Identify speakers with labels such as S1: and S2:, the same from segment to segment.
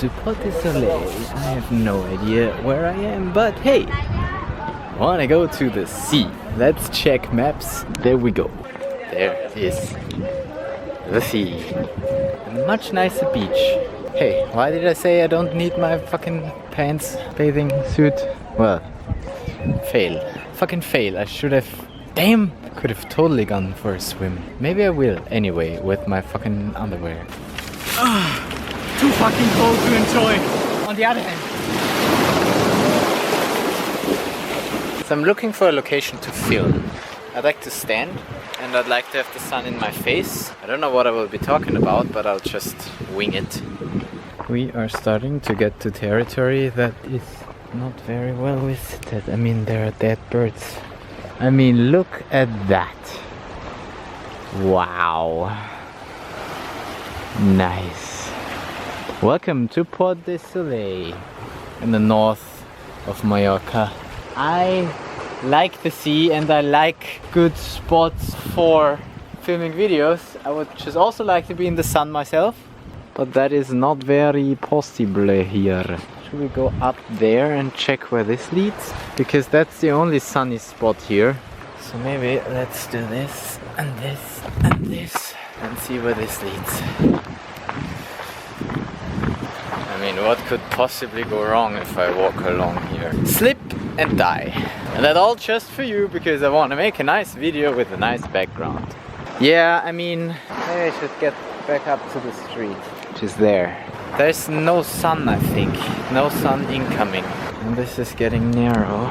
S1: to Port du Soleil. I have no idea where I am, but hey, I wanna go to the sea. Let's check maps. There we go. There is the sea. A much nicer beach. Hey, why did I say I don't need my fucking pants, bathing suit? Well, fail. Fucking fail. I should have... Damn! Could have totally gone for a swim. Maybe I will anyway with my fucking underwear. Too fucking cold to enjoy. On the other hand. So I'm looking for a location to film. I'd like to stand and I'd like to have the sun in my face. I don't know what I will be talking about, but I'll just wing it. We are starting to get to territory that is not very well visited. I mean, there are dead birds. I mean, look at that. Wow. Nice. Welcome to Port du Soleil in the north of Mallorca. I like the sea and I like good spots for filming videos. I would just also like to be in the sun myself, but that is not very possible here. Should we go up there and check where this leads? Because that's the only sunny spot here. So maybe let's do this and this and this and see where this leads. I mean, what could possibly go wrong if I walk along here? Slip and die. And that all just for you, because I want to make a nice video with a nice background. Yeah, I mean, maybe I should get back up to the street, which is there. There's no sun, I think. No sun incoming. And this is getting narrow.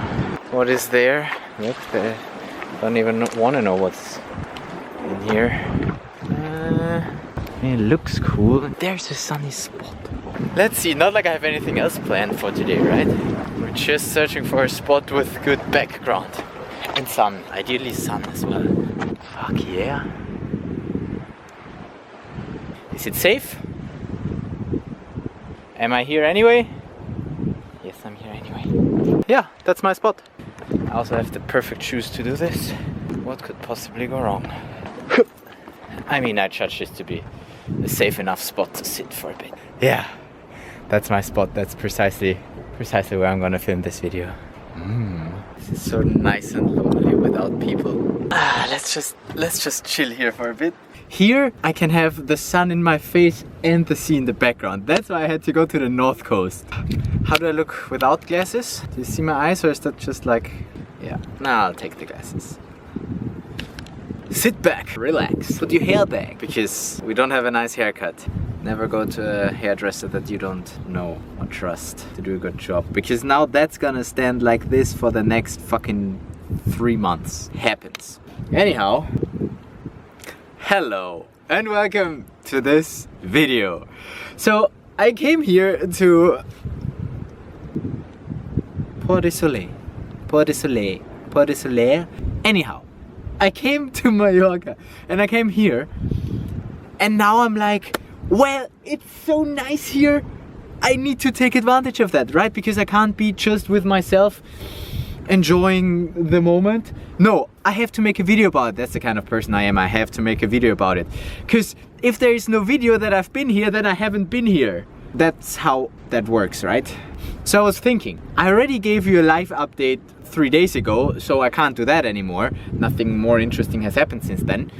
S1: What is there? Look, there. Don't even want to know what's in here. It looks cool. There's a sunny spot. Let's see, not like I have anything else planned for today, right? We're just searching for a spot with good background. And sun, ideally sun as well. Fuck yeah. Is it safe? Am I here anyway? Yes, I'm here anyway. Yeah, that's my spot. I also have the perfect shoes to do this. What could possibly go wrong? I mean, I judge this to be a safe enough spot to sit for a bit. Yeah, that's my spot. That's precisely where I'm gonna film this video. This is so nice and lonely without people. Let's just chill here for a bit. Here I can have the sun in my face and the sea in the background. That's why I had to go to the north coast. How do I look without glasses? Do you see my eyes, or is that just like... Yeah, nah, I'll take the glasses. Sit back, relax, put your hair back, because we don't have a nice haircut. Never go to a hairdresser that you don't know or trust to do a good job, because now that's gonna stand like this for the next fucking 3 months. Happens. Anyhow, hello and welcome to this video. So I came here to Port du Soleil. Port du Soleil. Port du Soleil. Anyhow, I came to Mallorca and I came here and now I'm like, well, it's so nice here. I need to take advantage of that, right? Because I can't be just with myself enjoying the moment. No, I have to make a video about it. That's the kind of person I am. I have to make a video about it. Because if there is no video that I've been here, then I haven't been here. That's how that works, right? So I was thinking, I already gave you a live update 3 days ago, so I can't do that anymore. Nothing more interesting has happened since then.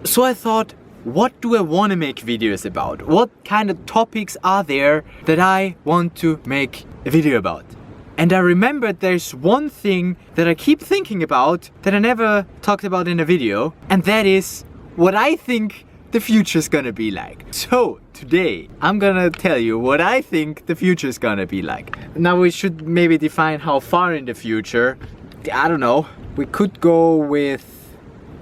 S1: So I thought, what do I want to make videos about? What kind of topics are there that I want to make a video about? And I remembered there's one thing that I keep thinking about that I never talked about in a video, and that is what I think the future's gonna be like. So today I'm gonna tell you what I think the future's gonna be like. Now we should maybe define how far in the future. I don't know. We could go with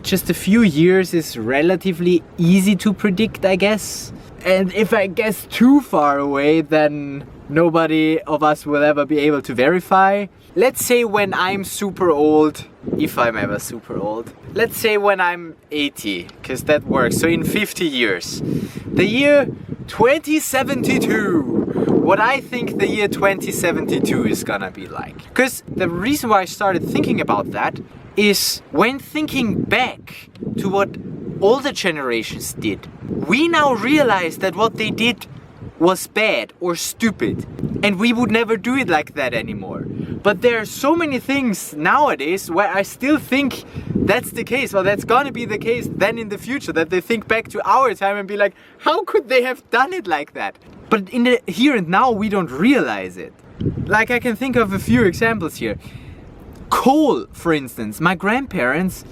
S1: just a few years is relatively easy to predict, I guess. And if I guess too far away, then nobody of us will ever be able to verify. Let's say when I'm super old, if I'm ever super old. Let's say when I'm 80, because that works. So in 50 years. The year 2072. What I think the year 2072 is gonna be like. Because the reason why I started thinking about that is when thinking back to what older generations did, we now realize that what they did was bad or stupid, and we would never do it like that anymore. But there are so many things nowadays where I still think that's the case, or that's gonna be the case then in the future, that they think back to our time and be like, how could they have done it like that? But in the here and now, we don't realize it. Like, I can think of a few examples here. Coal, for instance. My grandparents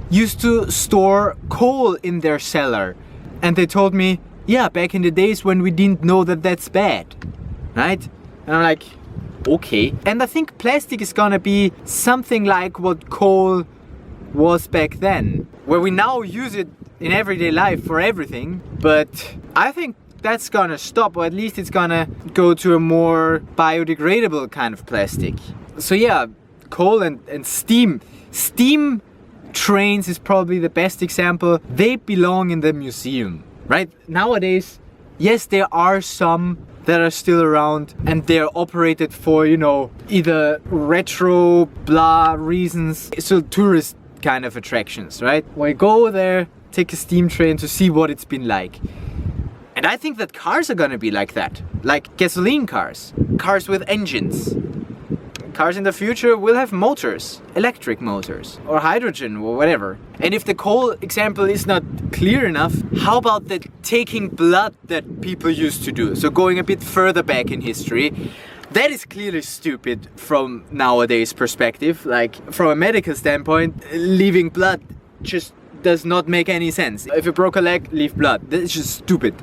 S1: used to store coal in their cellar, and they told me, yeah, back in the days when we didn't know that that's bad, right? And I'm like, okay. And I think plastic is gonna be something like what coal was back then, where we now use it in everyday life for everything. But I think that's gonna stop, or at least it's gonna go to a more biodegradable kind of plastic. So yeah, coal and steam. Steam trains is probably the best example. They belong in the museum, right? Nowadays, yes, there are some that are still around, and they're operated for, you know, either retro blah reasons, so tourist kind of attractions, right? Where you go there, take a steam train to see what it's been like. And I think that cars are gonna be like that, like gasoline cars, cars with engines. Cars in the future will have motors, electric motors, or hydrogen, or whatever. And if the coal example is not clear enough, how about the taking blood that people used to do? So going a bit further back in history, that is clearly stupid from nowadays perspective. Like, from a medical standpoint, leaving blood just does not make any sense. If you broke a leg, leave blood. That's just stupid.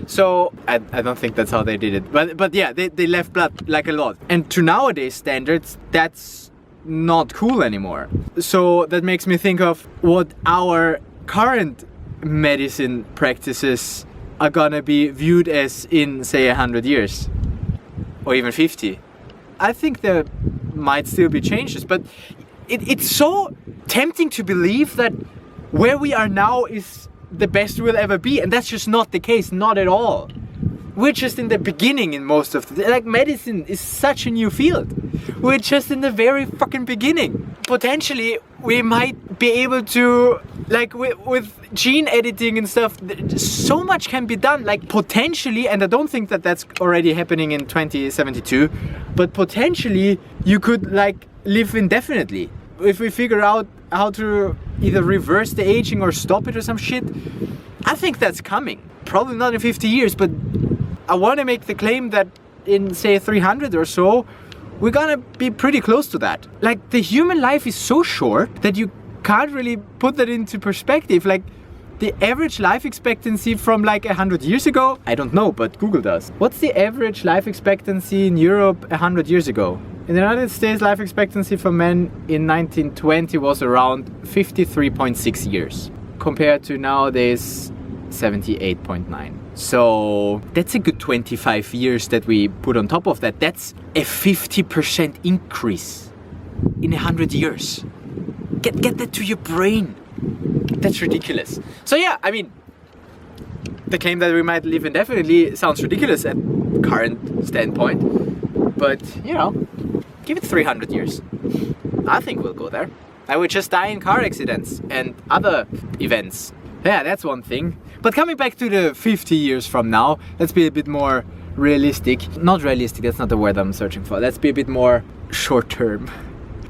S1: So I don't think that's how they did it. But yeah, they left blood like a lot. And to nowadays standards, that's not cool anymore. So that makes me think of what our current medicine practices are gonna be viewed as in, say, 100 years. Or even 50. I think there might still be changes, but it's so tempting to believe that where we are now is the best we'll ever be, and that's just not the case, not at all. We're just in the beginning in most of the, like, medicine is such a new field. We're just in the very fucking beginning. Potentially, we might be able to, like, with gene editing and stuff, so much can be done, like, potentially, and I don't think that that's already happening in 2072, but potentially you could, like, live indefinitely. If we figure out how to either reverse the aging or stop it or some shit, I think that's coming. Probably not in 50 years, but I want to make the claim that in, say, 300 or so, we're gonna be pretty close to that. Like, the human life is so short that you can't really put that into perspective. Like, the average life expectancy from like 100 years ago, I don't know, but Google does. What's the average life expectancy in Europe 100 years ago? In the United States, life expectancy for men in 1920 was around 53.6 years, compared to nowadays 78.9. So that's a good 25 years that we put on top of that. That's a 50% increase in 100 years. Get that to your brain. That's ridiculous. So yeah, I mean, the claim that we might live indefinitely sounds ridiculous at current standpoint, but you know, give it 300 years. I think we'll go there. I would just die in car accidents and other events. Yeah, that's one thing. But coming back to the 50 years from now, let's be a bit more realistic. Not realistic, that's not the word I'm searching for. Let's be a bit more short term.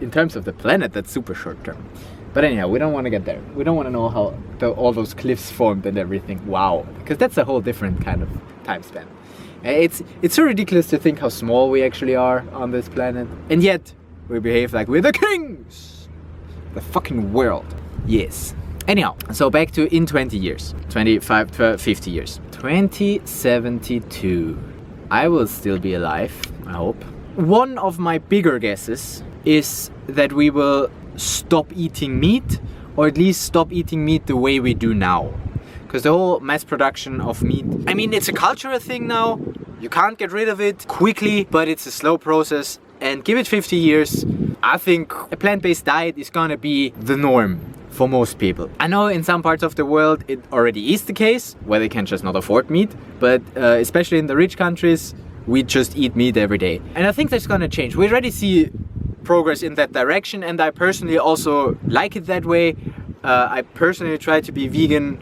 S1: In terms of the planet, that's super short term. But anyhow, we don't want to get there. We don't want to know how all those cliffs formed and everything. Wow. Because that's a whole different kind of time span. It's so ridiculous to think how small we actually are on this planet. And yet, we behave like we're the kings. The fucking world. Yes. Anyhow, so back to in 20 years. 25 to 50 years. 2072. I will still be alive, I hope. One of my bigger guesses is that we will stop eating meat, or at least stop eating meat the way we do now. Because the whole mass production of meat, I mean, it's a cultural thing now. You can't get rid of it quickly, but it's a slow process. And give it 50 years, I think a plant-based diet is gonna be the norm for most people. I know in some parts of the world it already is the case, where they can just not afford meat, but especially in the rich countries, we just eat meat every day. And I think that's gonna change. We already see progress in that direction, and I personally also like it that way. I personally try to be vegan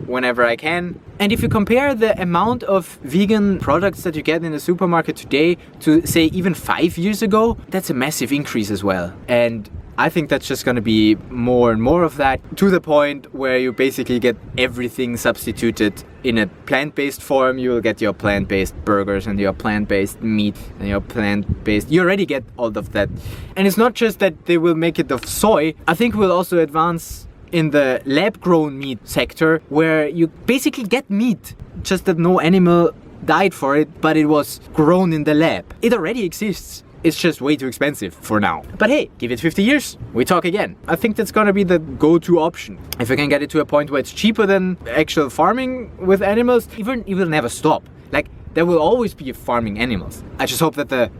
S1: whenever I can. And if you compare the amount of vegan products that you get in the supermarket today to, say, even 5 years ago, that's a massive increase as well. And I think that's just going to be more and more of that, to the point where you basically get everything substituted in a plant-based form. You will get your plant-based burgers and your plant-based meat and your plant-based... You already get all of that. And it's not just that they will make it of soy. I think we'll also advance in the lab-grown meat sector, where you basically get meat, just that no animal died for it, but it was grown in the lab. It already exists. It's just way too expensive for now. But hey, give it 50 years, we talk again. I think that's gonna be the go-to option. If we can get it to a point where it's cheaper than actual farming with animals, it will never stop. Like, there will always be farming animals. I just hope that the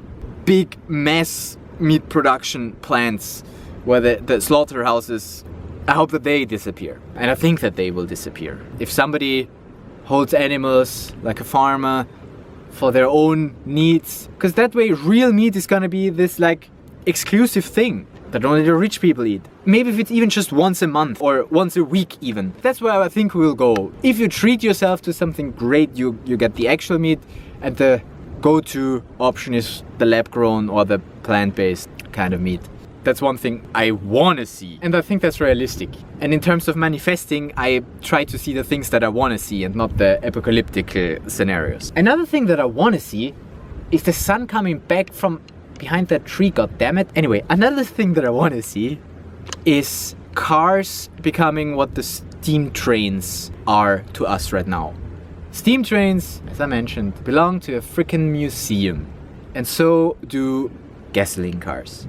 S1: big mass meat production plants, where the slaughterhouses, I hope that they disappear. And I think that they will disappear. If somebody holds animals, like a farmer, for their own needs, because that way real meat is gonna be this like exclusive thing that only the rich people eat. Maybe if it's even just once a month or once a week even. That's where I think we'll go. If you treat yourself to something great, you get the actual meat, and the go-to option is the lab-grown or the plant-based kind of meat. That's one thing I want to see, and I think that's realistic. And in terms of manifesting, I try to see the things that I want to see and not the apocalyptic scenarios. Another thing that I want to see is the sun coming back from behind that tree, goddammit. Anyway, another thing that I want to see is cars becoming what the steam trains are to us right now. Steam trains, as I mentioned, belong to a freaking museum, and so do gasoline cars.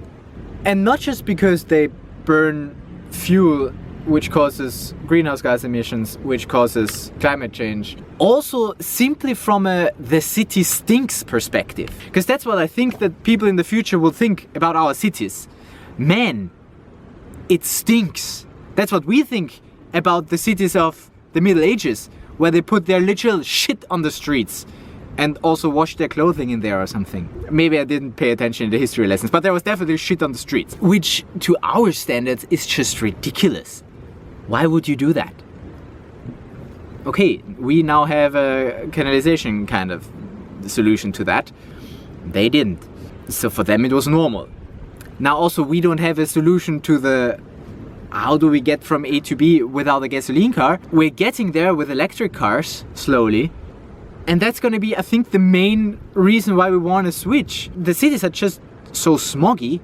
S1: And not just because they burn fuel, which causes greenhouse gas emissions, which causes climate change. Also simply from the city stinks perspective. Because that's what I think that people in the future will think about our cities. Man, it stinks. That's what we think about the cities of the Middle Ages, where they put their literal shit on the streets and also wash their clothing in there or something. Maybe I didn't pay attention in the history lessons, but there was definitely shit on the streets, which to our standards is just ridiculous. Why would you do that? Okay, we now have a canalization kind of solution to that. They didn't. So for them it was normal. Now also we don't have a solution to the how do we get from A to B without a gasoline car. We're getting there with electric cars, slowly. And that's gonna be, I think, the main reason why we want to switch. The cities are just so smoggy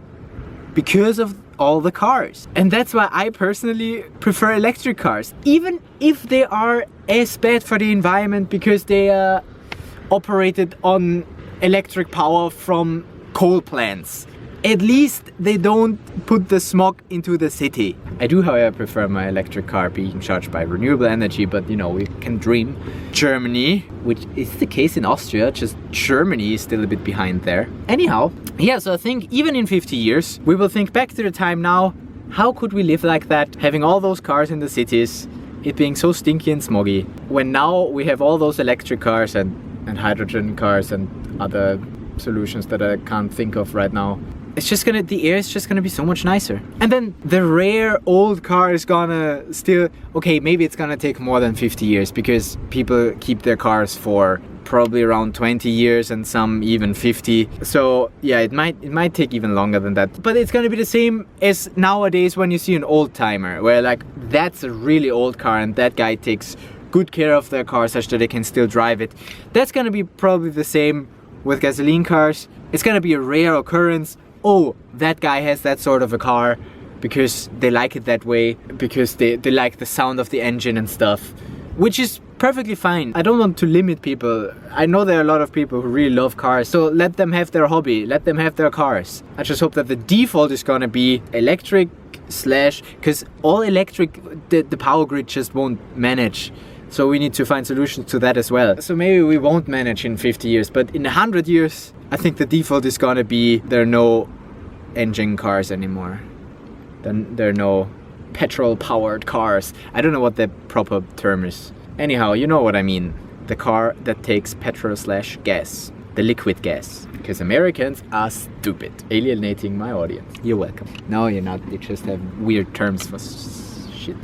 S1: because of all the cars. And that's why I personally prefer electric cars. Even if they are as bad for the environment because they are operated on electric power from coal plants. At least they don't put the smog into the city. I do, however, prefer my electric car being charged by renewable energy, but you know, we can dream. Germany, which is the case in Austria, just Germany is still a bit behind there. Anyhow, yeah, so I think even in 50 years, we will think back to the time now, how could we live like that, having all those cars in the cities, it being so stinky and smoggy, when now we have all those electric cars and hydrogen cars and other solutions that I can't think of right now. It's just gonna, the air is just gonna be so much nicer. And then the rare old car is gonna still, okay, maybe it's gonna take more than 50 years because people keep their cars for probably around 20 years and some even 50. So yeah, it might take even longer than that. But it's gonna be the same as nowadays when you see an old timer, where like, that's a really old car and that guy takes good care of their car such that they can still drive it. That's gonna be probably the same with gasoline cars. It's gonna be a rare occurrence. Oh, that guy has that sort of a car because they like it that way, because they like the sound of the engine and stuff, which is perfectly fine. I don't want to limit people. I know there are a lot of people who really love cars, so let them have their hobby, let them have their cars. I just hope that the default is gonna be electric slash, because all electric, the power grid just won't manage. So we need to find solutions to that as well. So maybe we won't manage in 50 years, but in 100 years, I think the default is gonna be there are no engine cars anymore. Then there are no petrol-powered cars. I don't know what the proper term is. Anyhow, you know what I mean. The car that takes petrol slash gas. The liquid gas. Because Americans are stupid. Alienating my audience. You're welcome. No, you're not. You just have weird terms for shit.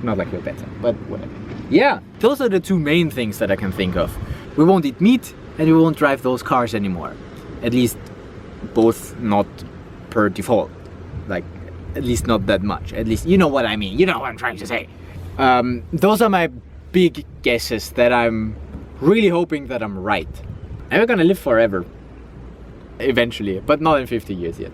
S1: not like we're better, but whatever. Yeah, those are the two main things that I can think of. We won't eat meat and we won't drive those cars anymore. At least both not per default. Like, at least not that much. At least, you know what I mean. You know what I'm trying to say. Those are my big guesses that I'm really hoping that I'm right. And we're gonna live forever. Eventually, but not in 50 years yet.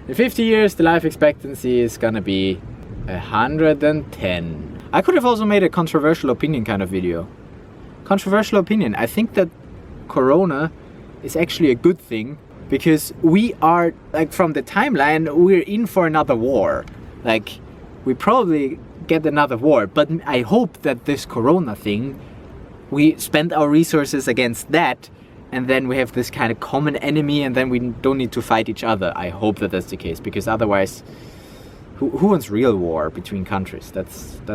S1: In 50 years, the life expectancy is gonna be 110. I could have also made a controversial opinion kind of video. Controversial opinion. I think that Corona is actually a good thing because we are, like, from the timeline, we're in for another war. Like, we probably get another war, but I hope that this Corona thing, we spend our resources against that, and then we have this kind of common enemy, and then we don't need to fight each other. I hope that that's the case, because otherwise, who wants real war between countries? That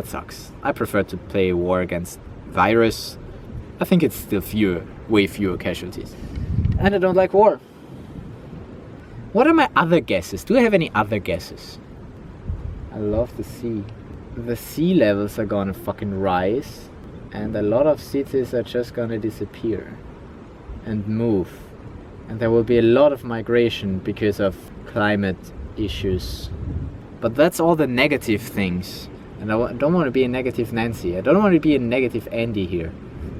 S1: sucks. I prefer to play a war against virus. I think it's still way fewer casualties. And I don't like war. What are my other guesses? Do I have any other guesses? I love the sea. The sea levels are gonna fucking rise, and a lot of cities are just gonna disappear and move, and there will be a lot of migration because of climate issues. But that's all the negative things, and I don't want to be a negative Nancy. I don't want to be a negative Andy here.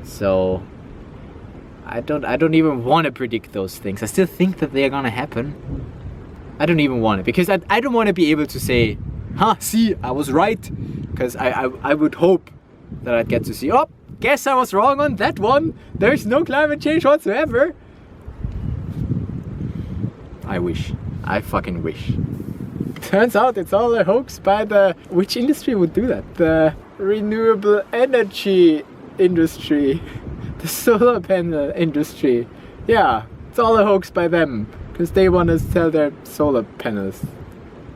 S1: So I don't even want to predict those things. I still think that they are gonna happen. I don't even want it, because I don't want to be able to say, see, I was right, because I would hope that I'd get to see, oh, guess I was wrong on that one. There's no climate change whatsoever. I wish. I fucking wish. Turns out it's all a hoax by the... Which industry would do that? The renewable energy industry. The solar panel industry. Yeah, it's all a hoax by them. Because they want to sell their solar panels.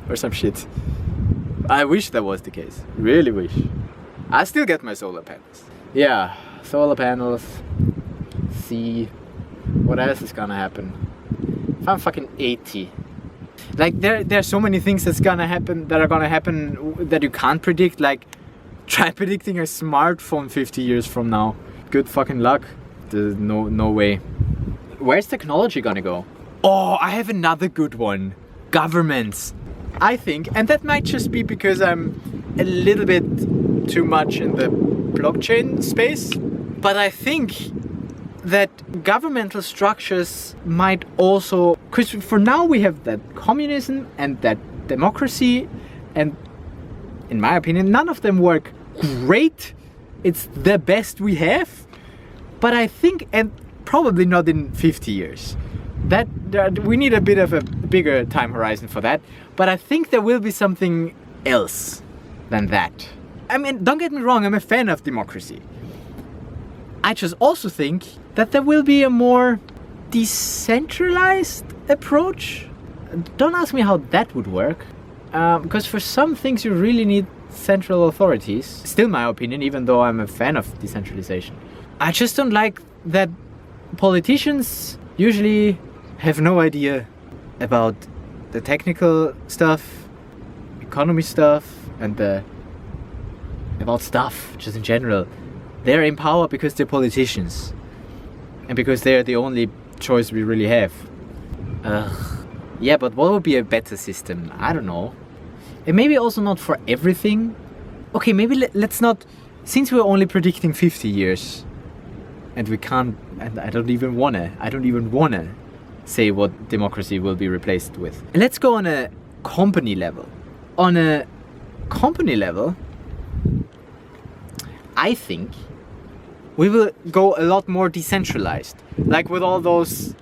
S1: Or some shit. I wish that was the case. Really wish. I still get my solar panels. Yeah, solar panels. See, what else is gonna happen? If I'm fucking 80. Like, there are so many things that are gonna happen that you can't predict. Like, try predicting a smartphone 50 years from now. Good fucking luck. There's no way. Where's technology gonna go? Oh, I have another good one. Governments. I think, and that might just be because I'm a little bit too much in the blockchain space, but I think that governmental structures might also, because for now we have that communism and that democracy, and in my opinion none of them work great. It's the best we have, but I think, and probably not in 50 years, that we need a bit of a bigger time horizon for that, but I think there will be something else than that. I mean, don't get me wrong, I'm a fan of democracy. I just also think that there will be a more decentralized approach. Don't ask me how that would work, because for some things you really need central authorities. Still my opinion, even though I'm a fan of decentralization. I just don't like that politicians usually have no idea about the technical stuff, economy stuff, and about stuff just in general. They're in power because they're politicians, and because they're the only choice we really have. Yeah, but what would be a better system? I don't know. And maybe also not for everything. Okay, maybe let's not, since we're only predicting 50 years, and we can't, and I don't even wanna say what democracy will be replaced with. Let's go on a company level. On a company level, I think we will go a lot more decentralized. Like with all those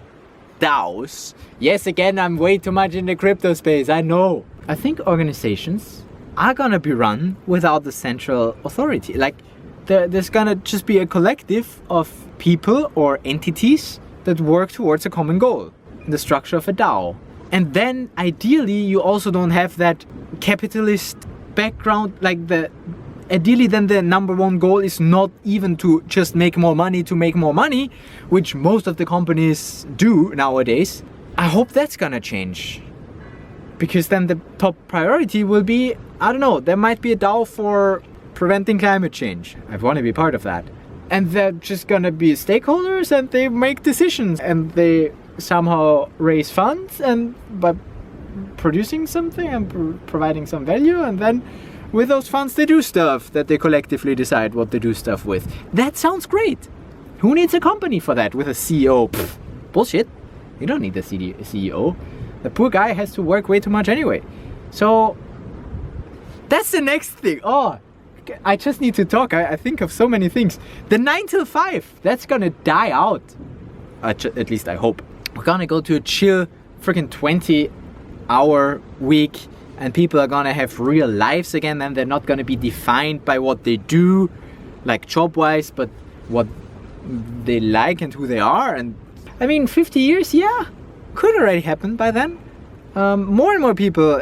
S1: DAOs. Yes, again, I'm way too much in the crypto space, I know. I think organizations are gonna be run without the central authority. Like, there's gonna just be a collective of people or entities that work towards a common goal in the structure of a DAO. And then ideally you also don't have that capitalist background, like ideally then the number one goal is not even to just make more money to make more money, which most of the companies do nowadays. I hope that's gonna change, because then the top priority will be, I don't know, there might be a DAO for preventing climate change. I want to be part of that. And they're just gonna be stakeholders and they make decisions and they somehow raise funds and by producing something and providing some value, and then with those funds they do stuff that they collectively decide what they do stuff with. That sounds great. Who needs a company for that with a CEO? Pfft, bullshit. You don't need a CEO. The poor guy has to work way too much anyway. So that's the next thing. Oh, I just need to talk. I think of so many things. The 9 till 5, that's gonna die out. At least I hope. We're gonna go to a chill freaking 20-hour week, and people are gonna have real lives again, and they're not gonna be defined by what they do, like job-wise, but what they like and who they are. And I mean, 50 years, yeah, could already happen by then. More and more people,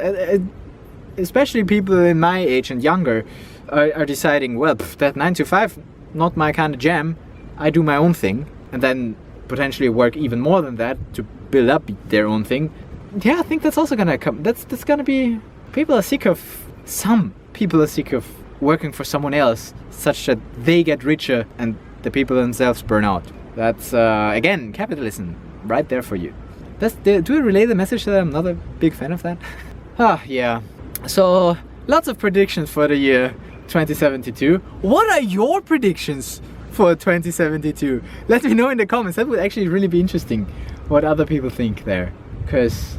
S1: especially people in my age and younger, are deciding, well, that 9 to 5, not my kind of jam. I do my own thing, and then potentially work even more than that to build up their own thing. Yeah, I think that's also gonna come. That's gonna be. Some people are sick of working for someone else, such that they get richer and the people themselves burn out. That's again capitalism, right there for you. Do we relay the message that I'm not a big fan of that? Yeah. So lots of predictions for the year 2072. What are your predictions for 2072? Let me know in the comments. That would actually really be interesting what other people think there. Because,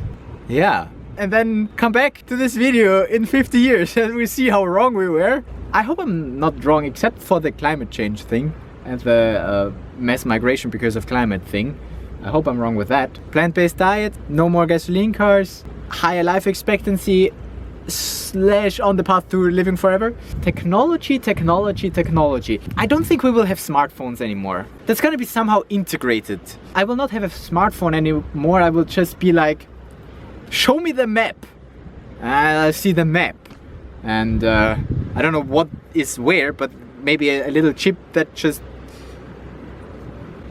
S1: yeah. And then come back to this video in 50 years and we see how wrong we were. I hope I'm not wrong except for the climate change thing and the mass migration because of climate thing. I hope I'm wrong with that. Plant-based diet, no more gasoline cars, higher life expectancy, / on the path to living forever. Technology. I don't think we will have smartphones anymore. That's gonna be somehow integrated. I will not have a smartphone anymore. I will just be like, show me the map. I'll see the map. And I don't know what is where, but maybe a little chip that just...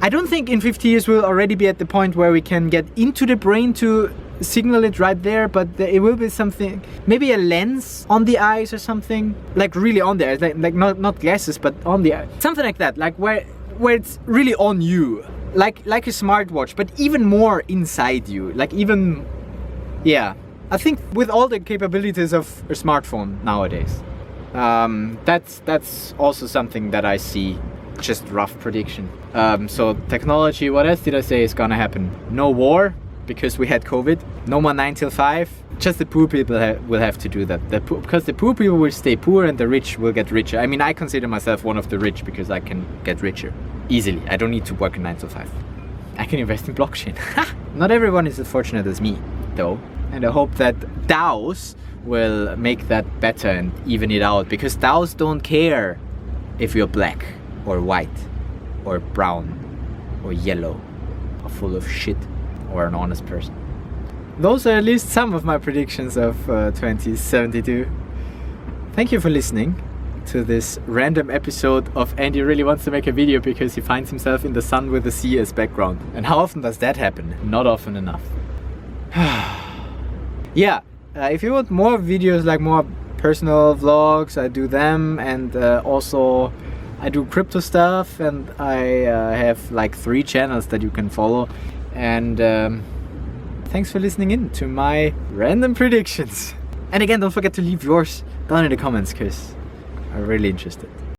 S1: I don't think in 50 years we'll already be at the point where we can get into the brain to signal it right there, but it will be something, maybe a lens on the eyes or something, like really on there, like not glasses, but on the eye, something like that, like where it's really on you, like a smartwatch, but even more inside you, like even, yeah. I think with all the capabilities of a smartphone nowadays, that's also something that I see. Just rough prediction. So technology, what else did I say is gonna happen? No war, because we had COVID. No more 9 till 5. Just the poor people will have to do that. Because the poor people will stay poor and the rich will get richer. I mean, I consider myself one of the rich because I can get richer easily. I don't need to work 9 till 5. I can invest in blockchain. Not everyone is as fortunate as me, though. And I hope that DAOs will make that better and even it out. Because DAOs don't care if you're black or white or brown or yellow or full of shit or an honest person. Those are at least some of my predictions of 2072. Thank you for listening to this random episode of Andy really wants to make a video because he finds himself in the sun with the sea as background. And how often does that happen? Not often enough. Yeah, if you want more videos, like more personal vlogs, I do them, and also I do crypto stuff, and I have like 3 channels that you can follow. And thanks for listening in to my random predictions. And again, don't forget to leave yours down in the comments because I'm really interested.